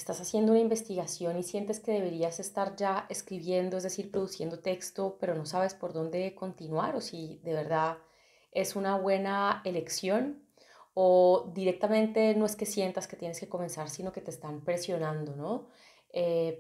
estás haciendo una investigación y sientes que deberías estar ya escribiendo, es decir, produciendo texto, pero no sabes por dónde continuar o si de verdad es una buena elección o directamente no es que sientas que tienes que comenzar, sino que te están presionando, ¿no?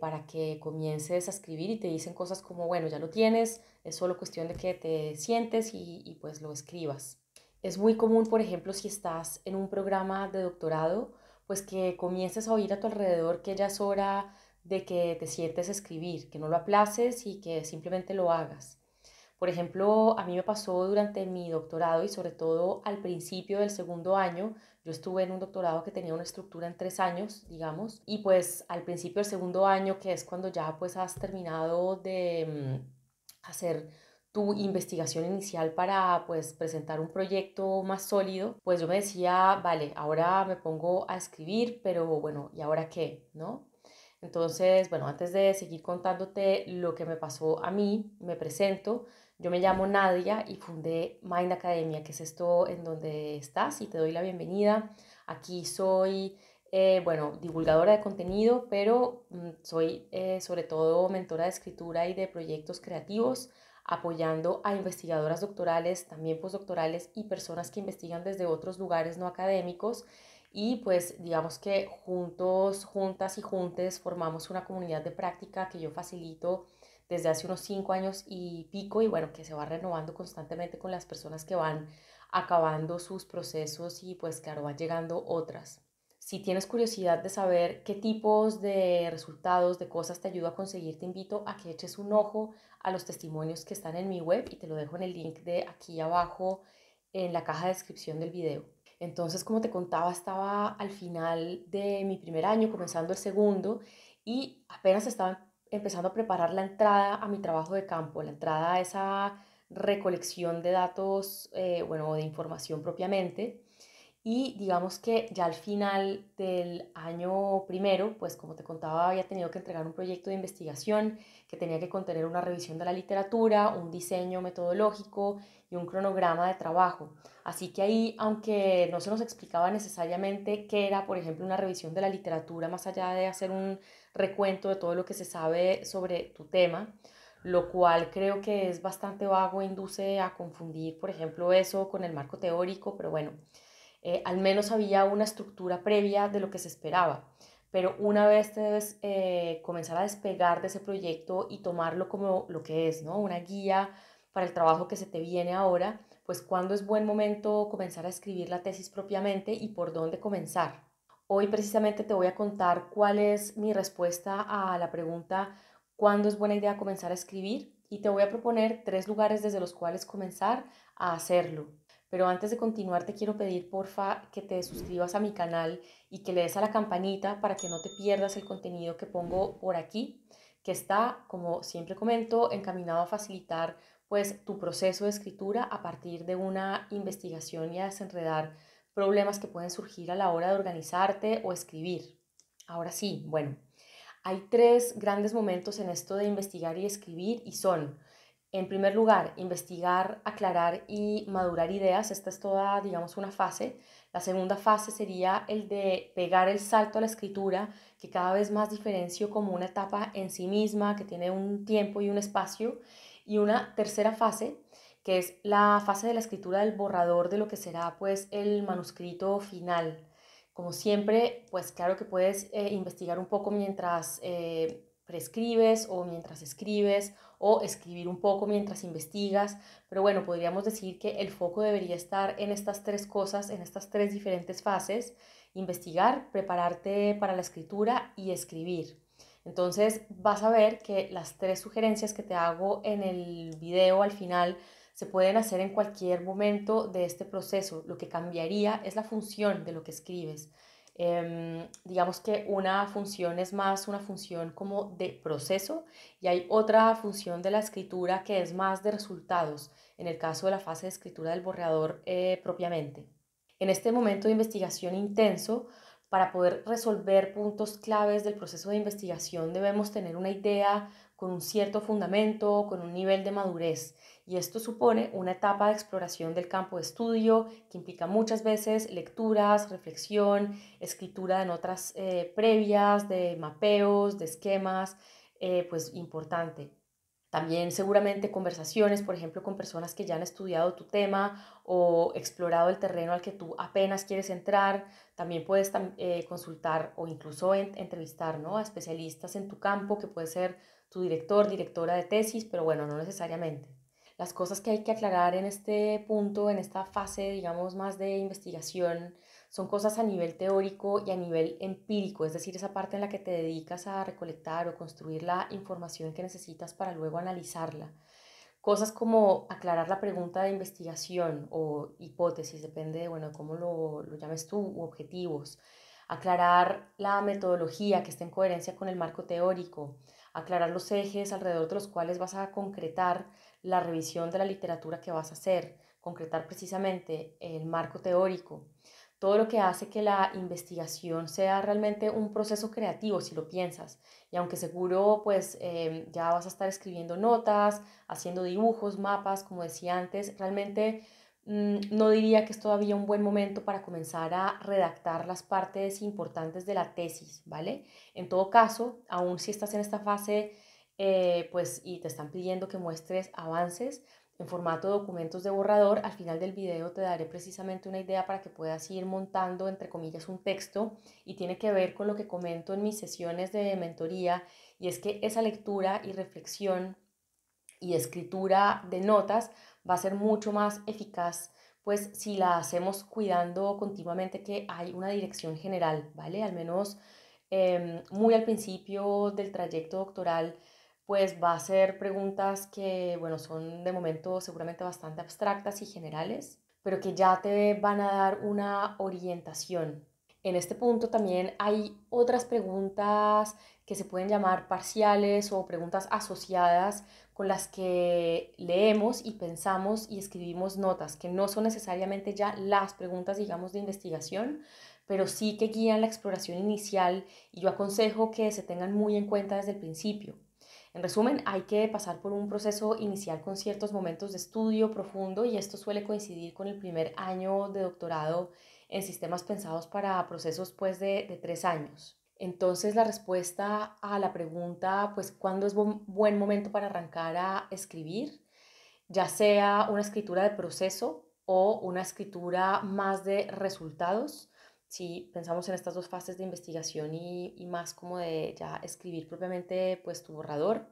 Para que comiences a escribir y te dicen cosas como, bueno, ya lo tienes, es solo cuestión de que te sientes y pues lo escribas. Es muy común, por ejemplo, si estás en un programa de doctorado, pues que comiences a oír a tu alrededor que ya es hora de que te sientes a escribir, que no lo aplaces y que simplemente lo hagas. Por ejemplo, a mí me pasó durante mi doctorado y sobre todo al principio del segundo año. Yo estuve en un doctorado que tenía una estructura en 3 años, digamos, y pues al principio del segundo año, que es cuando ya pues has terminado de hacer tu investigación inicial para pues presentar un proyecto más sólido, pues yo me decía, vale, ahora me pongo a escribir, pero bueno, ¿y ahora qué? ¿No? Entonces, bueno, antes de seguir contándote lo que me pasó a mí, me presento. Yo me llamo Nadia y fundé Mind Academia, que es esto en donde estás y te doy la bienvenida. Aquí soy, bueno, divulgadora de contenido, pero soy sobre todo mentora de escritura y de proyectos creativos, apoyando a investigadoras doctorales, también postdoctorales y personas que investigan desde otros lugares no académicos y pues digamos que juntos, juntas y juntes formamos una comunidad de práctica que yo facilito desde hace unos 5 años y pico y bueno, que se va renovando constantemente con las personas que van acabando sus procesos y pues claro, van llegando otras. Si tienes curiosidad de saber qué tipos de resultados, de cosas te ayudo a conseguir, te invito a que eches un ojo a los testimonios que están en mi web y te lo dejo en el link de aquí abajo en la caja de descripción del video. Entonces, como te contaba, estaba al final de mi primer año, comenzando el segundo, y apenas estaba empezando a preparar la entrada a mi trabajo de campo, la entrada a esa recolección de datos, bueno, de información propiamente. Y digamos que ya al final del año primero, pues como te contaba, había tenido que entregar un proyecto de investigación que tenía que contener una revisión de la literatura, un diseño metodológico y un cronograma de trabajo. Así que ahí, aunque no se nos explicaba necesariamente qué era, por ejemplo, una revisión de la literatura, más allá de hacer un recuento de todo lo que se sabe sobre tu tema, lo cual creo que es bastante vago e induce a confundir, por ejemplo, eso con el marco teórico, pero bueno, al menos había una estructura previa de lo que se esperaba. Pero una vez te debes comenzar a despegar de ese proyecto y tomarlo como lo que es, ¿no? Una guía para el trabajo que se te viene ahora, pues cuándo es buen momento comenzar a escribir la tesis propiamente y por dónde comenzar. Hoy precisamente te voy a contar cuál es mi respuesta a la pregunta ¿cuándo es buena idea comenzar a escribir? Y te voy a proponer 3 lugares desde los cuales comenzar a hacerlo. Pero antes de continuar, te quiero pedir, porfa, que te suscribas a mi canal y que le des a la campanita para que no te pierdas el contenido que pongo por aquí, que está, como siempre comento, encaminado a facilitar pues tu proceso de escritura a partir de una investigación y a desenredar problemas que pueden surgir a la hora de organizarte o escribir. Ahora sí, bueno, hay 3 grandes momentos en esto de investigar y escribir y son, en primer lugar, investigar, aclarar y madurar ideas. Esta es toda, digamos, una fase. La segunda fase sería el de pegar el salto a la escritura, que cada vez más diferencio como una etapa en sí misma, que tiene un tiempo y un espacio. Y una tercera fase, que es la fase de la escritura del borrador de lo que será pues el manuscrito final. Como siempre, pues claro que puedes investigar un poco mientras prescribes o mientras escribes o escribir un poco mientras investigas, pero bueno, podríamos decir que el foco debería estar en estas 3 cosas, en estas 3 diferentes fases: investigar, prepararte para la escritura y escribir. Entonces vas a ver que las 3 sugerencias que te hago en el video al final se pueden hacer en cualquier momento de este proceso. Lo que cambiaría es la función de lo que escribes. Digamos que una función es más una función como de proceso y hay otra función de la escritura que es más de resultados, en el caso de la fase de escritura del borrador propiamente. En este momento de investigación intenso, para poder resolver puntos claves del proceso de investigación debemos tener una idea con un cierto fundamento, con un nivel de madurez. y esto supone una etapa de exploración del campo de estudio que implica muchas veces lecturas, reflexión, escritura de notas previas, de mapeos, de esquemas, pues importante. También seguramente conversaciones, por ejemplo, con personas que ya han estudiado tu tema o explorado el terreno al que tú apenas quieres entrar. También puedes consultar o incluso entrevistar, ¿no?, a especialistas en tu campo, que puede ser tu director, directora de tesis, pero bueno, no necesariamente. Las cosas que hay que aclarar en este punto, en esta fase, digamos, más de investigación, son cosas a nivel teórico y a nivel empírico, es decir, esa parte en la que te dedicas a recolectar o construir la información que necesitas para luego analizarla. Cosas como aclarar la pregunta de investigación o hipótesis, depende de, bueno, de cómo lo llames tú, u objetivos. Aclarar la metodología que esté en coherencia con el marco teórico. Aclarar los ejes alrededor de los cuales vas a concretar la revisión de la literatura que vas a hacer. Concretar precisamente el marco teórico. Todo lo que hace que la investigación sea realmente un proceso creativo, si lo piensas. Y aunque seguro pues ya vas a estar escribiendo notas, haciendo dibujos, mapas, como decía antes, realmente no diría que es todavía un buen momento para comenzar a redactar las partes importantes de la tesis, ¿vale? En todo caso, aún si estás en esta fase, pues y te están pidiendo que muestres avances en formato de documentos de borrador, al final del video te daré precisamente una idea para que puedas ir montando, entre comillas, un texto, y tiene que ver con lo que comento en mis sesiones de mentoría, y es que esa lectura y reflexión y escritura de notas va a ser mucho más eficaz, pues si la hacemos cuidando continuamente que hay una dirección general, ¿vale? Al menos muy al principio del trayecto doctoral, pues va a ser preguntas que, bueno, son de momento seguramente bastante abstractas y generales, pero que ya te van a dar una orientación. En este punto también hay otras preguntas que se pueden llamar parciales o preguntas asociadas, con las que leemos y pensamos y escribimos notas, que no son necesariamente ya las preguntas, digamos, de investigación, pero sí que guían la exploración inicial, y yo aconsejo que se tengan muy en cuenta desde el principio. En resumen, hay que pasar por un proceso inicial con ciertos momentos de estudio profundo, y esto suele coincidir con el primer año de doctorado en sistemas pensados para procesos pues de 3 años. Entonces la respuesta a la pregunta, pues, ¿cuándo es buen momento para arrancar a escribir? Ya sea una escritura de proceso o una escritura más de resultados. Si pensamos en estas dos fases de investigación y más como de ya escribir propiamente pues tu borrador,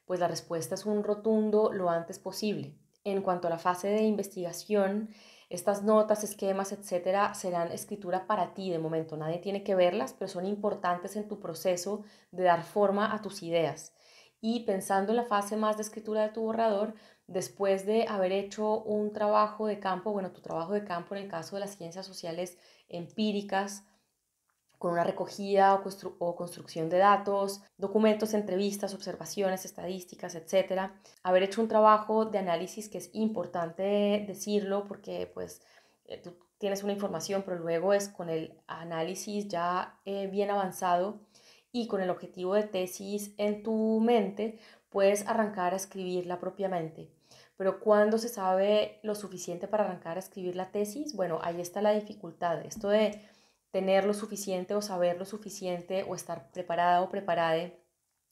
pues la respuesta es un rotundo lo antes posible. En cuanto a la fase de investigación, estas notas, esquemas, etcétera, serán escritura para ti de momento. Nadie tiene que verlas, pero son importantes en tu proceso de dar forma a tus ideas. Y pensando en la fase más de escritura de tu borrador, después de haber hecho un trabajo de campo, bueno, tu trabajo de campo en el caso de las ciencias sociales empíricas, con una recogida o construcción de datos, documentos, entrevistas, observaciones, estadísticas, etcétera. Haber hecho un trabajo de análisis, que es importante decirlo porque pues tú tienes una información, pero luego es con el análisis ya bien avanzado y con el objetivo de tesis en tu mente, puedes arrancar a escribirla propiamente. Pero ¿cuándo se sabe lo suficiente para arrancar a escribir la tesis? Bueno, ahí está la dificultad. Esto de tener lo suficiente o saber lo suficiente o estar preparada o preparade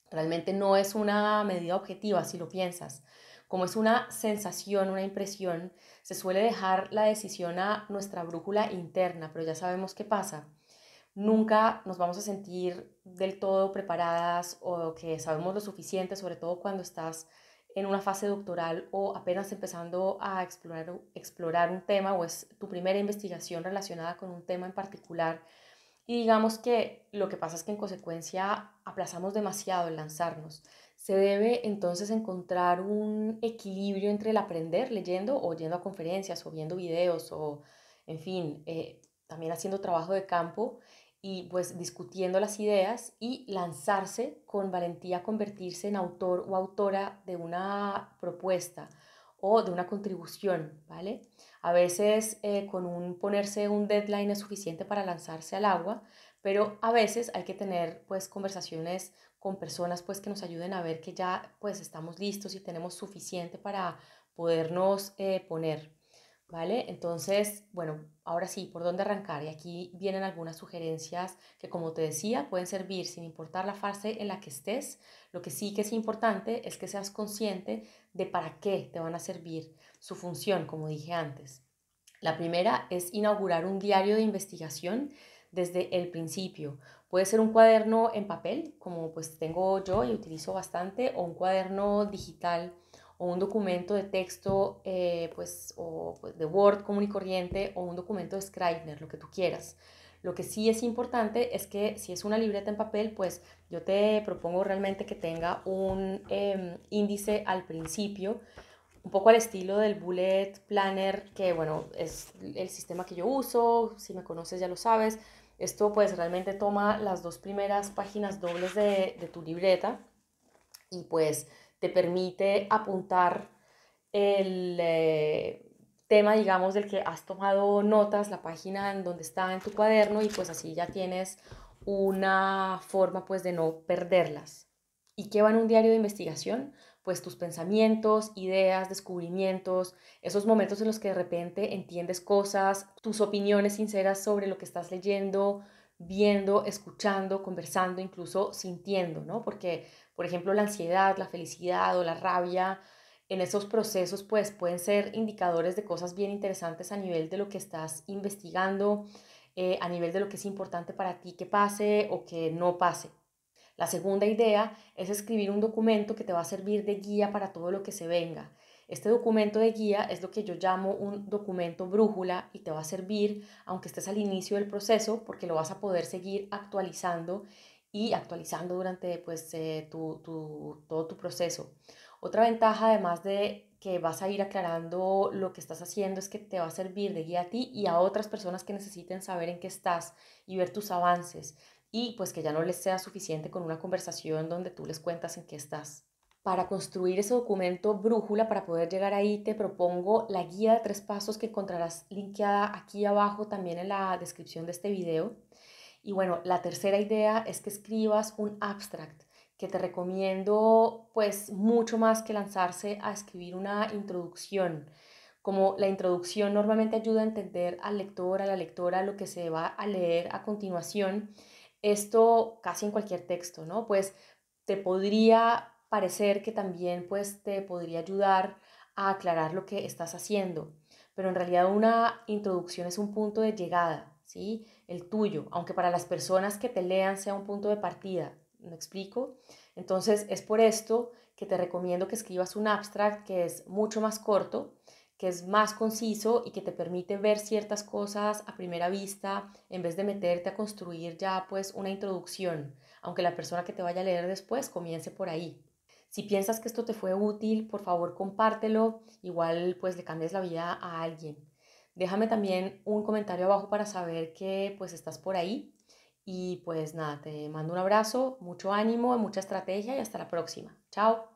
realmente no es una medida objetiva si lo piensas. Como es una sensación, una impresión, se suele dejar la decisión a nuestra brújula interna, pero ya sabemos qué pasa. Nunca nos vamos a sentir del todo preparadas o que sabemos lo suficiente, sobre todo cuando estás en una fase doctoral o apenas empezando a explorar un tema, o es tu primera investigación relacionada con un tema en particular. Y digamos que lo que pasa es que en consecuencia aplazamos demasiado el lanzarnos. Se debe entonces encontrar un equilibrio entre el aprender leyendo o yendo a conferencias o viendo videos o, en fin, también haciendo trabajo de campo y pues discutiendo las ideas, y lanzarse con valentía a convertirse en autor o autora de una propuesta o de una contribución, ¿vale? A veces con ponerse un deadline es suficiente para lanzarse al agua, pero a veces hay que tener pues conversaciones con personas pues que nos ayuden a ver que ya pues estamos listos y tenemos suficiente podernos poner, ¿vale? Entonces, bueno, ahora sí, ¿por dónde arrancar? Y aquí vienen algunas sugerencias que, como te decía, pueden servir sin importar la fase en la que estés. Lo que sí que es importante es que seas consciente de para qué te van a servir, su función, como dije antes. La primera es inaugurar un diario de investigación desde el principio. Puede ser un cuaderno en papel, como pues tengo yo y utilizo bastante, o un cuaderno digital o un documento de texto pues, de Word común y corriente o un documento de Scrivener, lo que tú quieras. Lo que sí es importante es que si es una libreta en papel, pues yo te propongo realmente que tenga un índice al principio, un poco al estilo del Bullet Planner, que bueno, es el sistema que yo uso, si me conoces ya lo sabes. Esto pues realmente toma las dos primeras páginas dobles de tu libreta y pues te permite apuntar el tema, digamos, del que has tomado notas, la página en donde está en tu cuaderno y pues así ya tienes una forma pues de no perderlas. ¿Y qué va en un diario de investigación? Pues tus pensamientos, ideas, descubrimientos, esos momentos en los que de repente entiendes cosas, tus opiniones sinceras sobre lo que estás leyendo, viendo, escuchando, conversando, incluso sintiendo, ¿no? Porque, por ejemplo, la ansiedad, la felicidad o la rabia en esos procesos pues pueden ser indicadores de cosas bien interesantes a nivel de lo que estás investigando, a nivel de lo que es importante para ti que pase o que no pase. La segunda idea es escribir un documento que te va a servir de guía para todo lo que se venga. Este documento de guía es lo que yo llamo un documento brújula y te va a servir aunque estés al inicio del proceso porque lo vas a poder seguir actualizando y actualizando durante pues, todo tu proceso. Otra ventaja, además de que vas a ir aclarando lo que estás haciendo, es que te va a servir de guía a ti y a otras personas que necesiten saber en qué estás y ver tus avances y pues que ya no les sea suficiente con una conversación donde tú les cuentas en qué estás. Para construir ese documento brújula, para poder llegar ahí, te propongo la guía de 3 pasos que encontrarás linkeada aquí abajo también en la descripción de este video. Y bueno, la tercera idea es que escribas un abstract, que te recomiendo pues mucho más que lanzarse a escribir una introducción. Como la introducción normalmente ayuda a entender al lector, a la lectora, lo que se va a leer a continuación, esto casi en cualquier texto, ¿no? Pues te podría parecer que también pues te podría ayudar a aclarar lo que estás haciendo, pero en realidad una introducción es un punto de llegada, ¿sí? El tuyo, aunque para las personas que te lean sea un punto de partida, ¿me explico? Entonces es por esto que te recomiendo que escribas un abstract que es mucho más corto, que es más conciso y que te permite ver ciertas cosas a primera vista en vez de meterte a construir ya pues una introducción, aunque la persona que te vaya a leer después comience por ahí. Si piensas que esto te fue útil, por favor compártelo, igual pues le cambies la vida a alguien. Déjame también un comentario abajo para saber que pues estás por ahí y pues nada, te mando un abrazo, mucho ánimo, mucha estrategia y hasta la próxima. Chao.